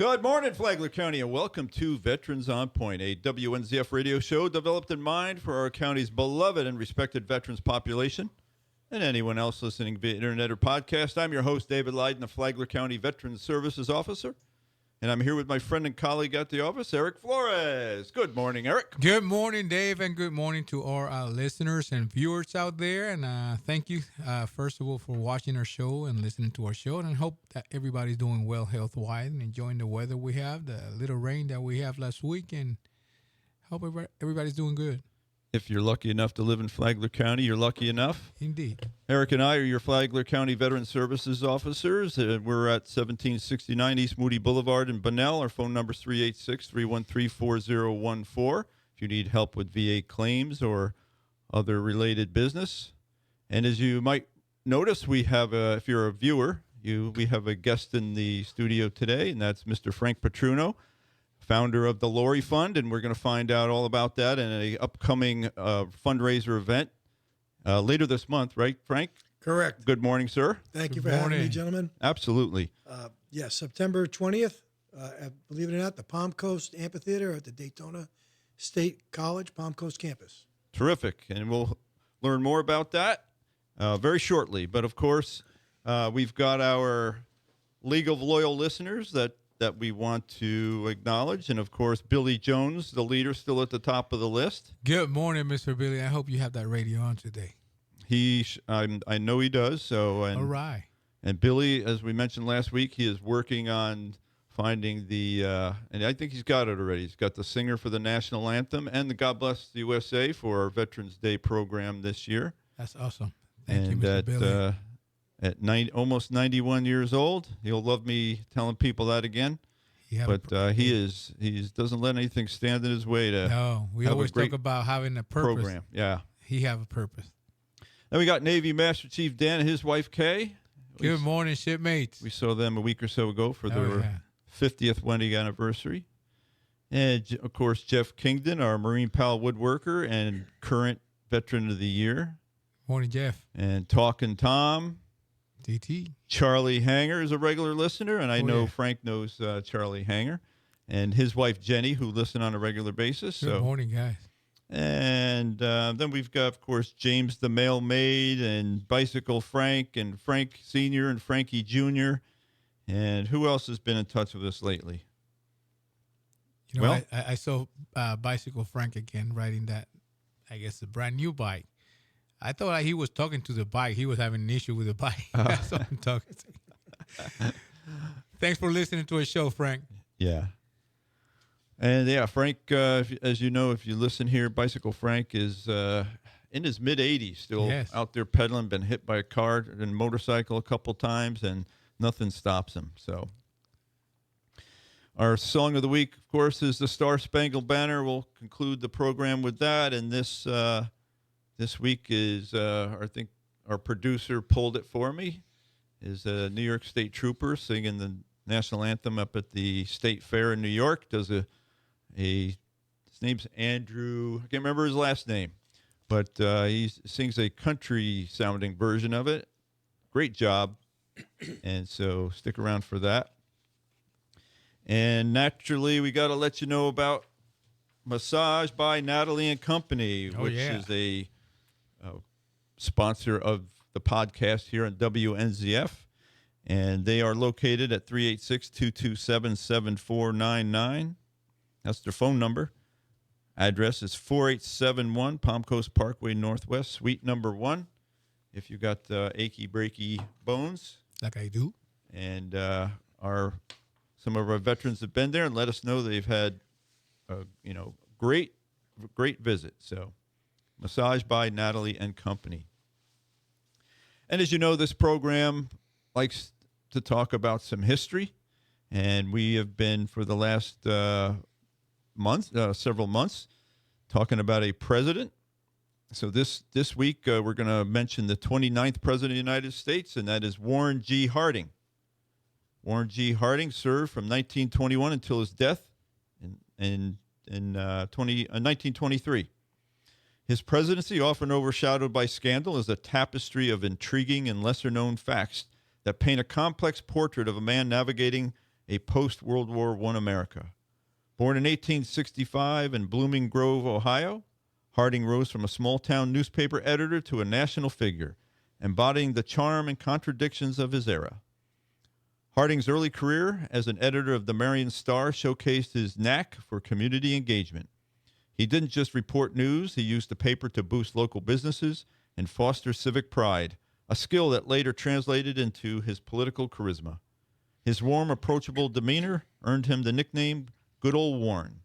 Good morning, Flagler County, and welcome to Veterans on Point, a WNZF radio show developed in mind for our county's beloved and respected veterans population and anyone else listening via internet or podcast. I'm your host, David Lydon, the Flagler County Veterans Services Officer, and I'm here with my friend and colleague at the office, Eric Flores. Good morning, Eric. Good morning, Dave, and good morning to all our listeners and viewers out there. And thank you, first of all, for watching our show and listening to our show. And I hope that everybody's doing well health-wise and enjoying the weather we have, the little rain that we have last week, and hope everybody's doing good. If you're lucky enough to live in Flagler County, you're lucky enough. Indeed. Eric and I are your Flagler County Veterans Services officers. We're at 1769 East Moody Boulevard in Bunnell. Our phone number is 386-313-4014 if you need help with VA claims or other related business. And as you might notice, we have, if you're a viewer, we have a guest in the studio today, and that's Mr. Frank Petruno, founder of the Lori Fund, and we're going to find out all about that in an upcoming fundraiser event later this month, right, Frank? Correct. Good morning, sir. Thank you for having me, gentlemen. Absolutely. Yes, September 20th, believe it or not, the Palm Coast Amphitheater at the Daytona State College Palm Coast campus. Terrific, and we'll learn more about that very shortly. But, of course, we've got our League of Loyal listeners that we want to acknowledge. And, of course, Billy Jones, the leader, still at the top of the list. Good morning, Mr. Billy. I hope you have that radio on today. I know he does. So, all right. And Billy, as we mentioned last week, he is working on finding and I think he's got it already. He's got the singer for the national anthem and the God Bless the USA for our Veterans Day program this year. That's awesome. Thank you, Mr. Billy. At almost 91 years old, he'll love me telling people that again. He doesn't let anything stand in his way to. No, we always talk about having a purpose. Program, yeah. He have a purpose. Then we got Navy Master Chief Dan and his wife Kay. Good morning, shipmates. We saw them a week or so ago for their 50th wedding anniversary, and of course Jeff Kingdon, our Marine Pal woodworker and current Veteran of the Year. Morning, Jeff. And Talkin' Tom. DT. Charlie Hanger is a regular listener, and I know Frank knows Charlie Hanger, and his wife Jenny, who listen on a regular basis. Good morning, guys. And then we've got, of course, James the Mail Maid, and Bicycle Frank, and Frank Sr. and Frankie Jr., and who else has been in touch with us lately? You know, I saw Bicycle Frank again riding that, I guess, a brand new bike. I thought he was talking to the bike. He was having an issue with the bike. That's what I'm talking to. Thanks for listening to our show, Frank. Yeah. And, Frank, as you know, if you listen here, Bicycle Frank is in his mid-80s, still out there pedaling, been hit by a car and motorcycle a couple times, and nothing stops him. So our song of the week, of course, is the Star Spangled Banner. We'll conclude the program with that, and this week is, I think our producer pulled it for me, is a New York State Trooper singing the national anthem up at the State Fair in New York. His name's Andrew, I can't remember his last name, but he sings a country-sounding version of it. Great job, and so stick around for that. And naturally, we got to let you know about Massage by Natalie and Company, which is a sponsor of the podcast here on WNZF, and they are located at 386-227-7499. That's their phone number. Address is 4871 Palm Coast Parkway Northwest, Suite number 1. If you got achy breaky bones, like I do, and some of our veterans have been there and let us know they've had great visit. So Massage by Natalie and Company. And as you know, this program likes to talk about some history, and we have been for the last several months, talking about a president. So this week we're going to mention the 29th president of the United States, and that is Warren G. Harding. Warren G. Harding served from 1921 until his death in 1923. His presidency, often overshadowed by scandal, is a tapestry of intriguing and lesser-known facts that paint a complex portrait of a man navigating a post-World War I America. Born in 1865 in Blooming Grove, Ohio, Harding rose from a small-town newspaper editor to a national figure, embodying the charm and contradictions of his era. Harding's early career as an editor of the Marion Star showcased his knack for community engagement. He didn't just report news, he used the paper to boost local businesses and foster civic pride, a skill that later translated into his political charisma. His warm, approachable demeanor earned him the nickname Good Old Warren.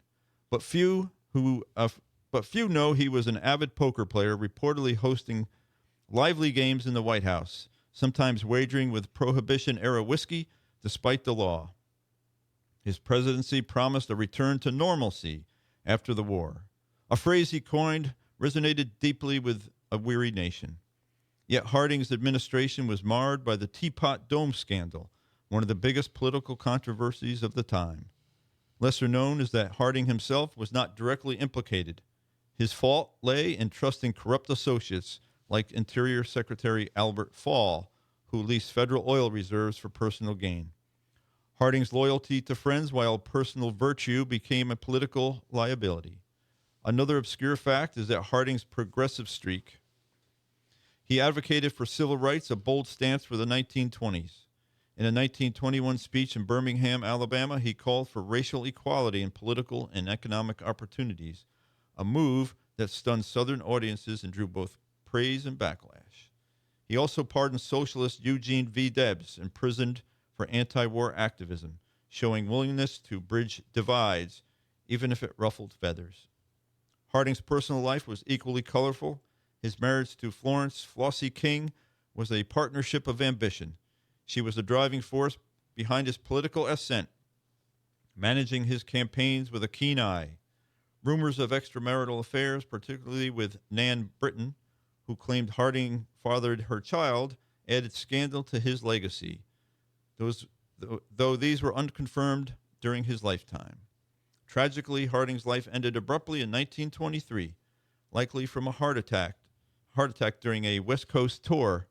But few know he was an avid poker player, reportedly hosting lively games in the White House, sometimes wagering with Prohibition-era whiskey despite the law. His presidency promised a return to normalcy after the war. A phrase he coined resonated deeply with a weary nation. Yet Harding's administration was marred by the Teapot Dome scandal, one of the biggest political controversies of the time. Lesser known is that Harding himself was not directly implicated. His fault lay in trusting corrupt associates like Interior Secretary Albert Fall, who leased federal oil reserves for personal gain. Harding's loyalty to friends while personal virtue became a political liability. Another obscure fact is that Harding's progressive streak. He advocated for civil rights, a bold stance for the 1920s. In a 1921 speech in Birmingham, Alabama, he called for racial equality in political and economic opportunities, a move that stunned Southern audiences and drew both praise and backlash. He also pardoned socialist Eugene V. Debs, imprisoned for anti-war activism, showing willingness to bridge divides, even if it ruffled feathers. Harding's personal life was equally colorful. His marriage to Florence Flossie King was a partnership of ambition. She was the driving force behind his political ascent, managing his campaigns with a keen eye. Rumors of extramarital affairs, particularly with Nan Britton, who claimed Harding fathered her child, added scandal to his legacy, though these were unconfirmed during his lifetime. Tragically, Harding's life ended abruptly in 1923, likely from a heart attack during a West Coast tour.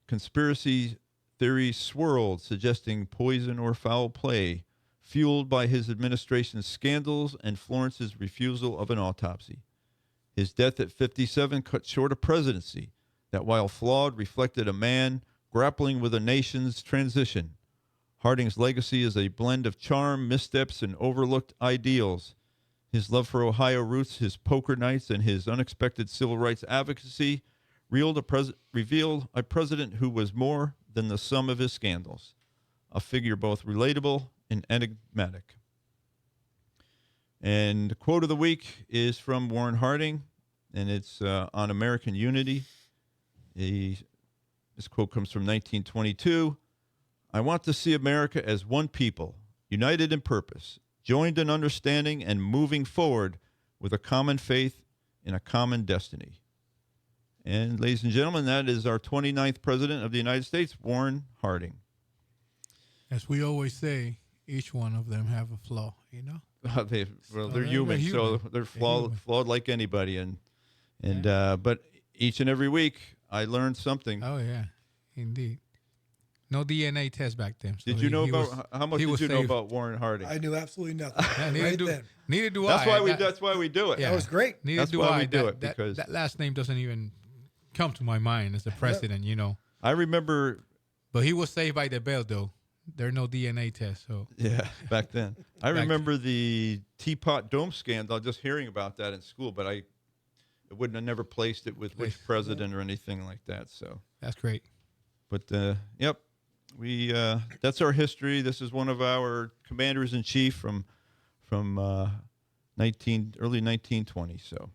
Conspiracy theories swirled, suggesting poison or foul play, fueled by his administration's scandals and Florence's refusal of an autopsy. His death at 57 cut short a presidency that, while flawed, reflected a man grappling with a nation's transition. Harding's legacy is a blend of charm, missteps, and overlooked ideals. His love for Ohio roots, his poker nights, and his unexpected civil rights advocacy revealed a president who was more than the sum of his scandals, a figure both relatable and enigmatic. And the quote of the week is from Warren Harding, and it's on American unity. This quote comes from 1922. "I want to see America as one people, united in purpose, joined in understanding, and moving forward with a common faith in a common destiny." And ladies and gentlemen, that is our 29th President of the United States, Warren Harding. As we always say, each one of them have a flaw, you know? They're human, so they're flawed like anybody. But each and every week, I learned something. Oh, yeah, indeed. No DNA test back then. So Did you know how much did you know about Warren Harding? I knew absolutely nothing. Neither do that's I. That's why we do it. That was great. Neither that's do why I. we do it, because that last name doesn't even come to my mind as a president, you know. I remember. But he was saved by the bell, though. There are no DNA tests, so. Yeah, back then. I remember the Teapot Dome scandal, just hearing about that in school, but I wouldn't have never placed it with which president or anything like that. So that's great. But yep, that's our history. This is one of our commanders in chief from early 1920. So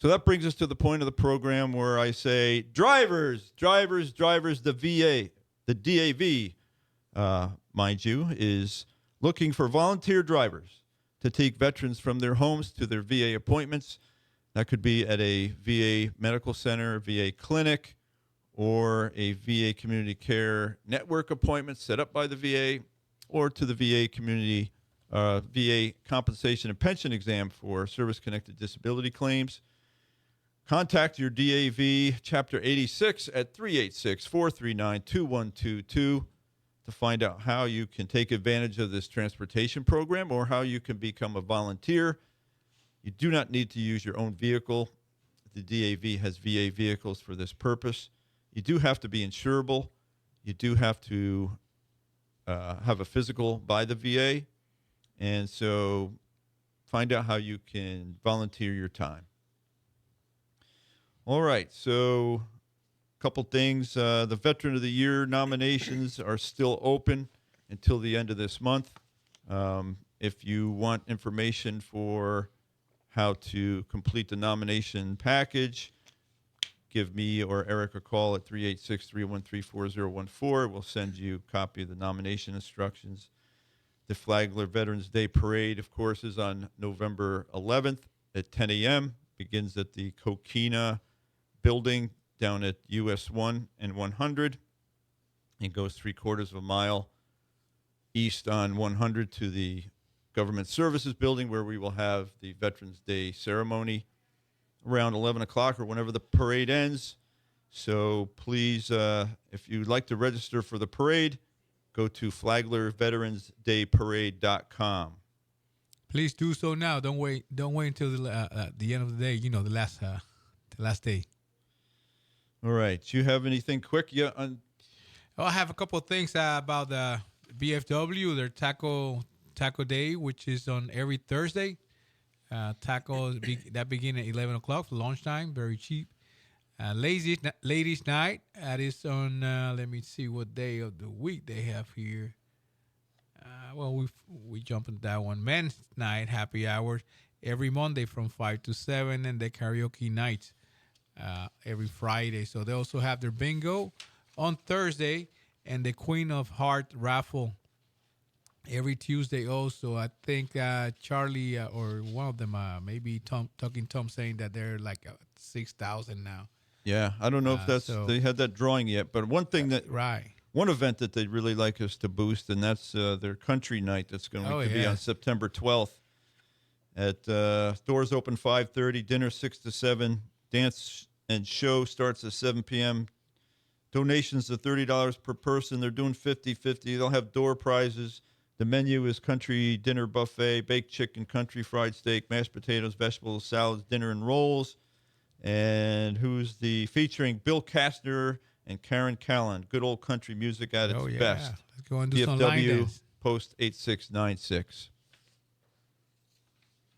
that brings us to the point of the program where I say, drivers, the DAV, mind you, is looking for volunteer drivers to take veterans from their homes to their VA appointments. That could be at a VA medical center, VA clinic, or a VA community care network appointment set up by the VA, or to the VA community VA compensation and pension exam for service-connected disability claims. Contact your DAV Chapter 86 at 386-439-2122. to find out how you can take advantage of this transportation program or how you can become a volunteer. You do not need to use your own vehicle. The DAV has VA vehicles for this purpose. You do have to be insurable. You do have to have a physical by the VA. And so find out how you can volunteer your time. All right, so a couple things. The Veteran of the Year nominations are still open until the end of this month. If you want information for how to complete the nomination package, give me or Eric a call at 386-313-4014. We'll send you a copy of the nomination instructions. The Flagler Veterans Day Parade, of course, is on November 11th at 10 a.m. Begins at the Coquina building down at US 1 and 100 and goes 3/4 of a mile east on 100 to the Government Services Building, where we will have the Veterans Day ceremony around 11 o'clock or whenever the parade ends. So please, if you'd like to register for the parade, go to FlaglerVeteransDayParade.com. Please do so now. Don't wait. Don't wait until the end of the day. You know, the last day. All right. Do you have anything quick? Yeah. I have a couple of things about the BFW, their Taco Day, which is on every Thursday. That begin at 11 o'clock for lunchtime. Very cheap. Ladies' Night. That is on, let me see what day of the week they have here. We jump into that one. Men's Night, happy hours, every Monday from 5 to 7, and the karaoke nights every Friday. So they also have their bingo on Thursday and the Queen of Heart raffle every Tuesday also. I think Charlie or one of them, maybe Talking Tom, saying that they're like 6,000 now. Yeah, I don't know if they had that drawing yet, but one thing one event that they'd really like us to boost, and that's their country night that's going to be on September 12th. At doors open 5:30, dinner 6 to 7, dance and show starts at 7 p.m. Donations are $30 per person. They're doing 50-50. They'll have door prizes. The menu is country dinner buffet, baked chicken, country fried steak, mashed potatoes, vegetables, salads, dinner, and rolls. And featuring Bill Kastner and Karen Callan. Good old country music at its best. Let's go and do some line DFW dance. Post 8696.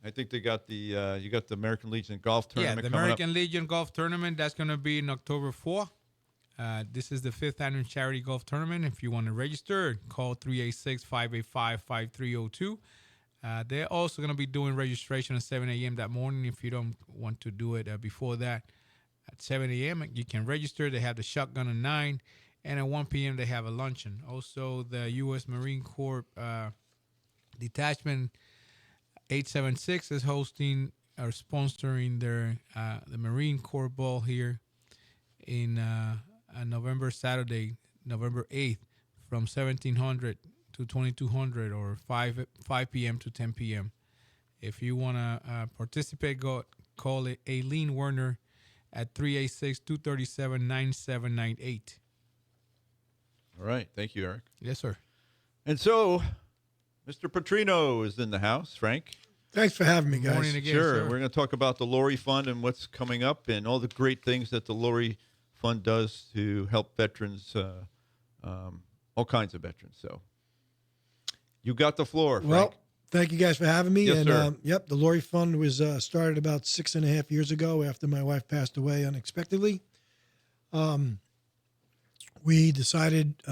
I think they got you got the American Legion golf tournament the coming American up. Legion golf tournament. That's going to be in October 4th. This is the 5th annual charity golf tournament. If you want to register, call 386-585-5302. They're also going to be doing registration at 7 a.m. that morning. If you don't want to do it before that, at 7 a.m. you can register. They have the shotgun at 9, and at 1 p.m. they have a luncheon. Also, the U.S. Marine Corps Detachment 876 is hosting or sponsoring their the Marine Corps Ball here in Saturday, November 8th, from 1700 to 2200 or 5 p.m. to 10 p.m. If you want to participate, call Aileen Werner at 386-237-9798. All right. Thank you, Eric. Yes, sir. And so, Mr. Petruno is in the house. Frank? Thanks for having me, guys. Morning again, Sure. sir. We're going to talk about the Lori Fund and what's coming up and all the great things that the Lori Fund does to help veterans, all kinds of veterans. So you got the floor, Frank. Well, thank you guys for having me. Yes, and sir. the Lori Fund was started about 6.5 years ago after my wife passed away unexpectedly. We decided,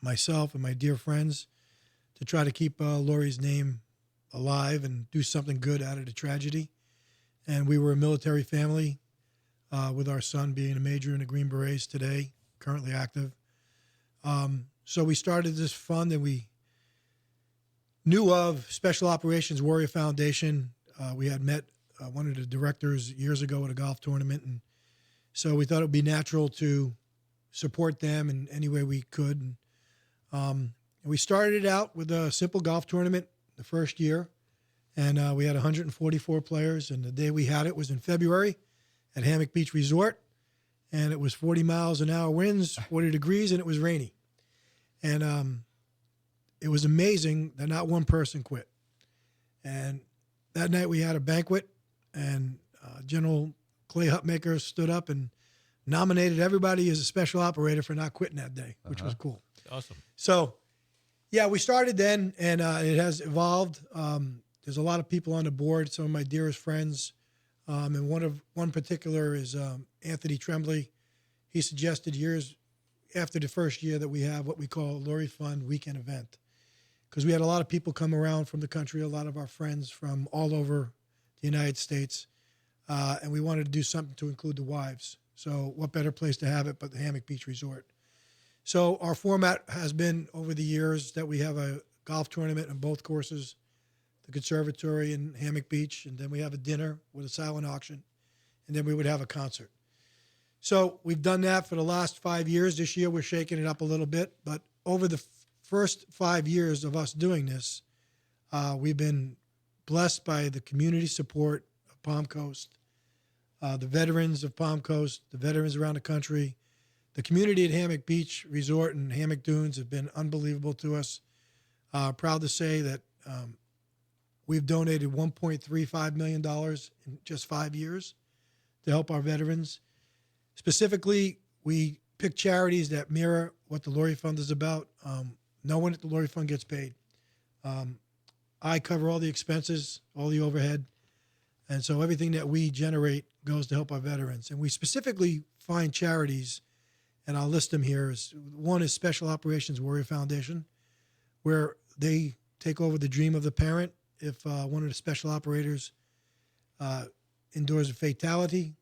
myself and my dear friends, to try to keep Lori's name alive and do something good out of the tragedy. And we were a military family, with our son being a major in the Green Berets today, currently active. So we started this fund, and we knew of Special Operations Warrior Foundation. We had met one of the directors years ago at a golf tournament, and so we thought it would be natural to support them in any way we could. And we started it out with a simple golf tournament the first year, and we had 144 players, and the day we had it was in February at Hammock Beach Resort, and it was 40 miles an hour winds, 40 degrees, and it was rainy. And it was amazing that not one person quit. And that night we had a banquet, and General Clay Hutmaker stood up and nominated everybody as a special operator for not quitting that day, which was cool. Awesome. So, yeah, we started then, and it has evolved. There's a lot of people on the board, some of my dearest friends, and one particular is Anthony Tremblay. He suggested years after the first year that we have what we call a Laurie Fund weekend event, because we had a lot of people come around from the country, a lot of our friends from all over the United States, and we wanted to do something to include the wives. So what better place to have it but the Hammock Beach Resort? So our format has been over the years that we have a golf tournament on both courses, the conservatory and Hammock Beach, and then we have a dinner with a silent auction, and then we would have a concert. So we've done that for the last 5 years. This year we're shaking it up a little bit, but over the first 5 years of us doing this, we've been blessed by the community support of Palm Coast, the veterans of Palm Coast, the veterans around the country. The community at Hammock Beach Resort and Hammock Dunes have been unbelievable to us. Proud to say that we've donated $1.35 million in just 5 years to help our veterans. Specifically, we pick charities that mirror what the Laurie Fund is about. No one at the Laurie Fund gets paid. I cover all the expenses, all the overhead, and so everything that we generate goes to help our veterans. And we specifically find charities, and I'll list them here. One is Special Operations Warrior Foundation, where they take over the dream of the parent if one of the special operators endures a fatality.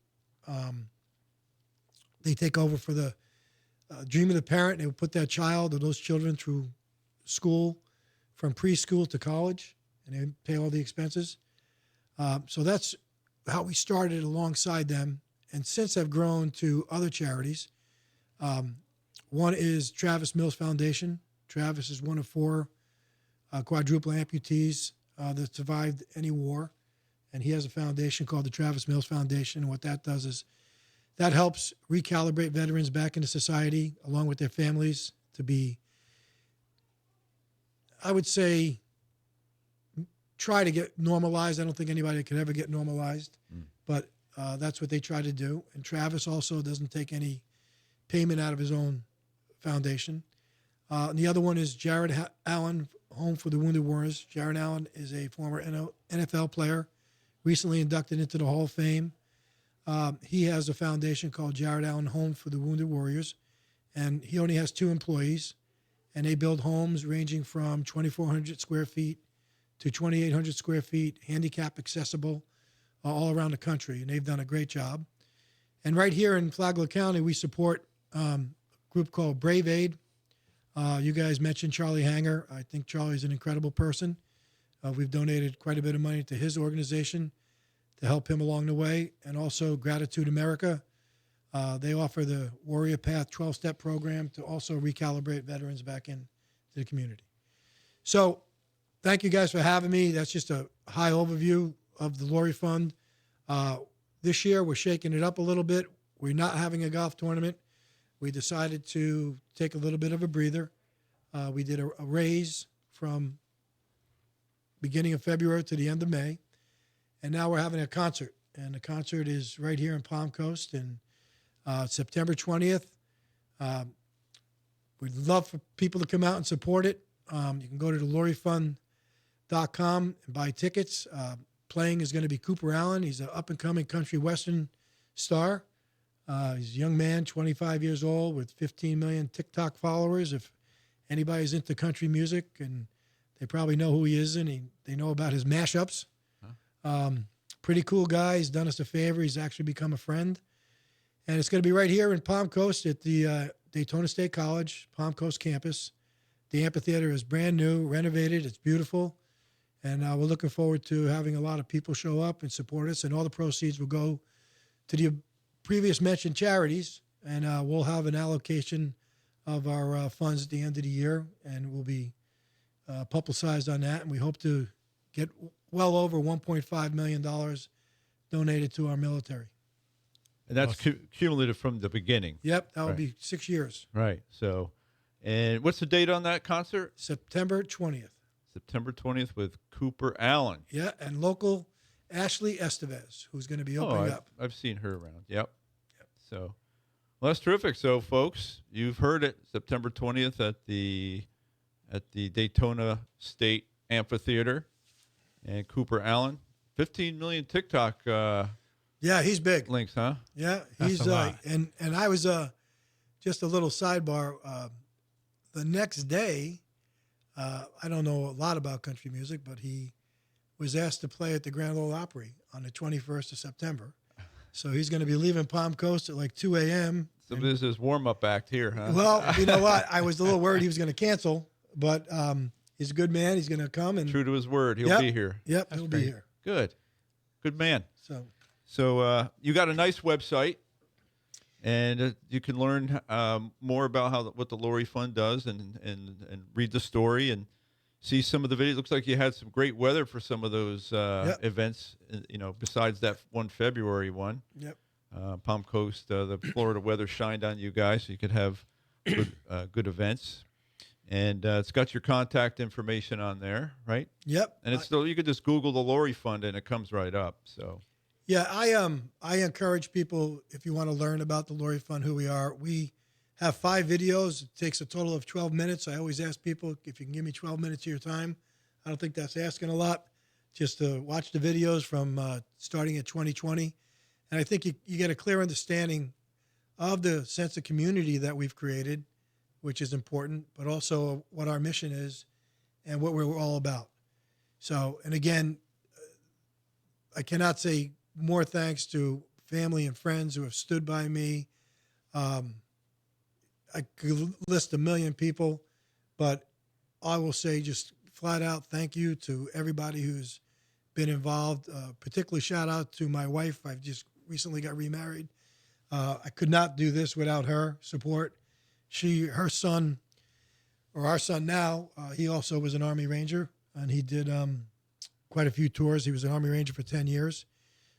They take over for the dream of the parent. They will put that child or those children through school from preschool to college, and they pay all the expenses. So that's how we started alongside them. And since I've grown to other charities, one is Travis Mills Foundation. Travis is one of 4 quadruple amputees that survived any war. And he has a foundation called the Travis Mills Foundation. And what that does is that helps recalibrate veterans back into society along with their families to be, I would say, try to get normalized. I don't think anybody could ever get normalized, but that's what they try to do. And Travis also doesn't take any payment out of his own foundation. And the other one is Jared Allen, Home for the Wounded Warriors. Jared Allen is a former NFL player, recently inducted into the Hall of Fame. He has a foundation called Jared Allen Home for the Wounded Warriors, and he only has 2 employees, and they build homes ranging from 2,400 square feet to 2,800 square feet, handicap accessible, all around the country, and they've done a great job. And right here in Flagler County, we support a group called Brave Aid. You guys mentioned Charlie Hanger. I think Charlie's an incredible person. We've donated quite a bit of money to his organization to help him along the way, and also Gratitude America. They offer the Warrior Path 12-step program to also recalibrate veterans back into the community. So thank you guys for having me. That's just a high overview of the Laurie Fund. This year, we're shaking it up a little bit. We're not having a golf tournament. We decided to take a little bit of a breather. We did a raise from beginning of February to the end of May. And now we're having a concert. And the concert is right here in Palm Coast, and September 20th. We'd love for people to come out and support it. You can go to theLaurieFund.com and buy tickets. Playing is going to be Cooper Allen. He's an up-and-coming country western star. He's a young man, 25 years old, with 15 million TikTok followers. If anybody's into country music, and they probably know who he is, and they know about his mashups. Pretty cool guy. He's done us a favor. He's actually become a friend. And it's going to be right here in Palm Coast at the Daytona State College, Palm Coast campus. The amphitheater is brand new, renovated. It's beautiful. And we're looking forward to having a lot of people show up and support us. And all the proceeds will go to the previous mentioned charities. And we'll have an allocation of our funds at the end of the year. And we'll be publicized on that. And we hope to get well over $1.5 million donated to our military. And that's cumulative from the beginning. Yep, that would Right. be 6 years. Right. So And what's the date on that concert? September 20th. September 20th with Cooper Allen. Yeah, and local Ashley Estevez, who's going to be opening up. I've seen her around. Yep. So, well, that's terrific. So, folks, you've heard it. September 20th at the Daytona State Amphitheater, and Cooper Allen, 15 million TikTok Yeah, he's big. links, huh? Yeah, That's he's a lot. and I was just a little sidebar. The next day, I don't know a lot about country music, but he was asked to play at the Grand Ole Opry on the 21st of September. So he's going to be leaving Palm Coast at like 2 a.m. So this is warm-up act here, huh? Well, you know what? I was a little worried he was going to cancel, but he's a good man. He's going to come and True to his word, he'll Yep. be here. Yep, he'll be great. here. Good man. So So you got a nice website, and you can learn more about what the Lori Fund does, and read the story and see some of the videos. Looks like you had some great weather for some of those events. Besides that one February one, yep. Palm Coast, the Florida weather shined on you guys, so you could have good events. And it's got your contact information on there, right? Yep. And it's still, you could just Google the Lori Fund and it comes right up. So Yeah, I encourage people, if you want to learn about the Lori Fund, who we are. We have 5 videos. It takes a total of 12 minutes. I always ask people if you can give me 12 minutes of your time. I don't think that's asking a lot. Just to watch the videos from starting at 2020. And I think you get a clear understanding of the sense of community that we've created, which is important, but also what our mission is and what we're all about. So, and again, I cannot say more thanks to family and friends who have stood by me. I could list a million people, but I will say just flat out thank you to everybody who's been involved. Particularly shout out to my wife. I've just recently got remarried. I could not do this without her support. Her son, or our son now, he also was an Army Ranger, and he did quite a few tours. He was an Army Ranger for 10 years.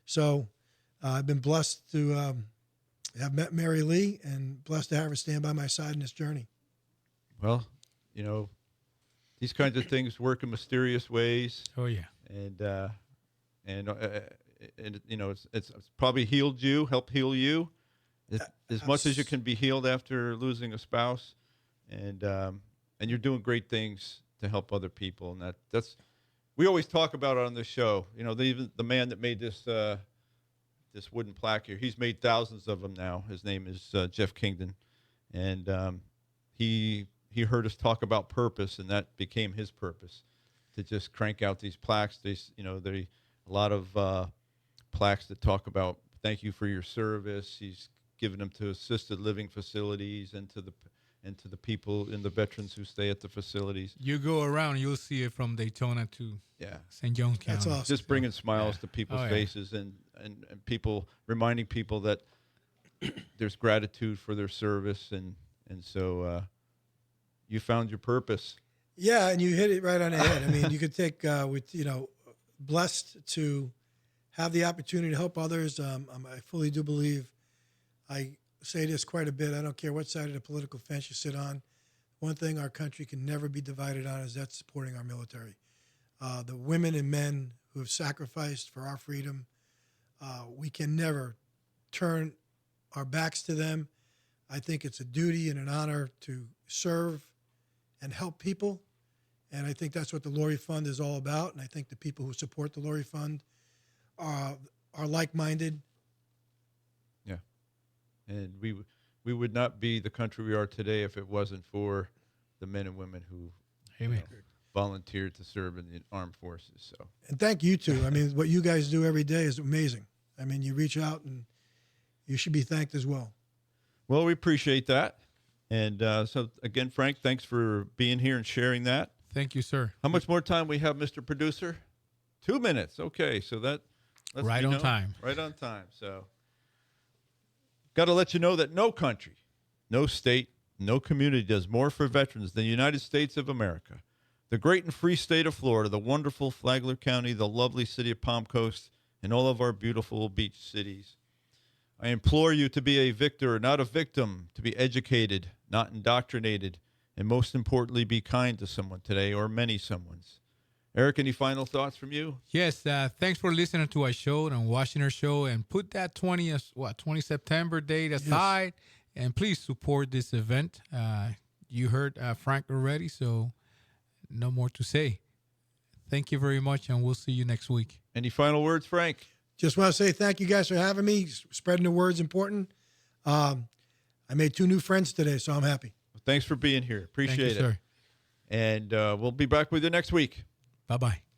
So I've been blessed to have met Mary Lee and blessed to have her stand by my side in this journey. well, these kinds of things work in mysterious ways, Oh yeah. and it's probably healed you, helped heal you, as much as you can be healed after losing a spouse, and you're doing great things to help other people, and that's we always talk about it on this show. Even the man that made this wooden plaque here, he's made thousands of them now. His name is Jeff Kingdon, and he heard us talk about purpose, and that became his purpose, to just crank out these plaques. A lot of plaques that talk about thank you for your service. He's given them to assisted living facilities and to the people and the veterans who stay at the facilities. You go around, you'll see it from Daytona to Yeah, St. John's County. That's awesome. just bringing smiles to people's Oh, yeah. faces and people, reminding people that there's gratitude for their service, and so you found your purpose. Yeah, and you hit it right on the head. I mean, you could take blessed to have the opportunity to help others. I fully do believe. I say this quite a bit. I don't care what side of the political fence you sit on. One thing our country can never be divided on is that supporting our military. The women and men who have sacrificed for our freedom, we can never turn our backs to them. I think it's a duty and an honor to serve and help people. And I think that's what the Lori Fund is all about. And I think the people who support the Lori Fund are like-minded. Yeah, and we would not be the country we are today if it wasn't for the men and women who Amen. volunteered to serve in the armed forces. So And thank you too. I mean, what you guys do every day is amazing. I mean, you reach out and you should be thanked as well. well, we appreciate that. And so again, Frank, thanks for being here and sharing that. Thank you, sir. How much more time we have, Mr. Producer? 2 minutes. Okay, so that lets Right me on know. time. Right on time. So got to let you know that no country, no state, no community does more for veterans than the United States of America. The great and free state of Florida, the wonderful Flagler County, the lovely city of Palm Coast, and all of our beautiful beach cities. I implore you to be a victor, not a victim, to be educated, not indoctrinated, and most importantly, be kind to someone today or many someones. Eric, any final thoughts from you? Yes, thanks for listening to our show and watching our show, and put that 20 September date aside, and please support this event. You heard Frank already, so no more to say. Thank you very much, and we'll see you next week. Any final words, Frank? Just want to say thank you guys for having me. Spreading the word's important. I made 2 new friends today, so I'm happy. Thanks for being here. Appreciate it. Thank you, sir. And we'll be back with you next week. Bye-bye.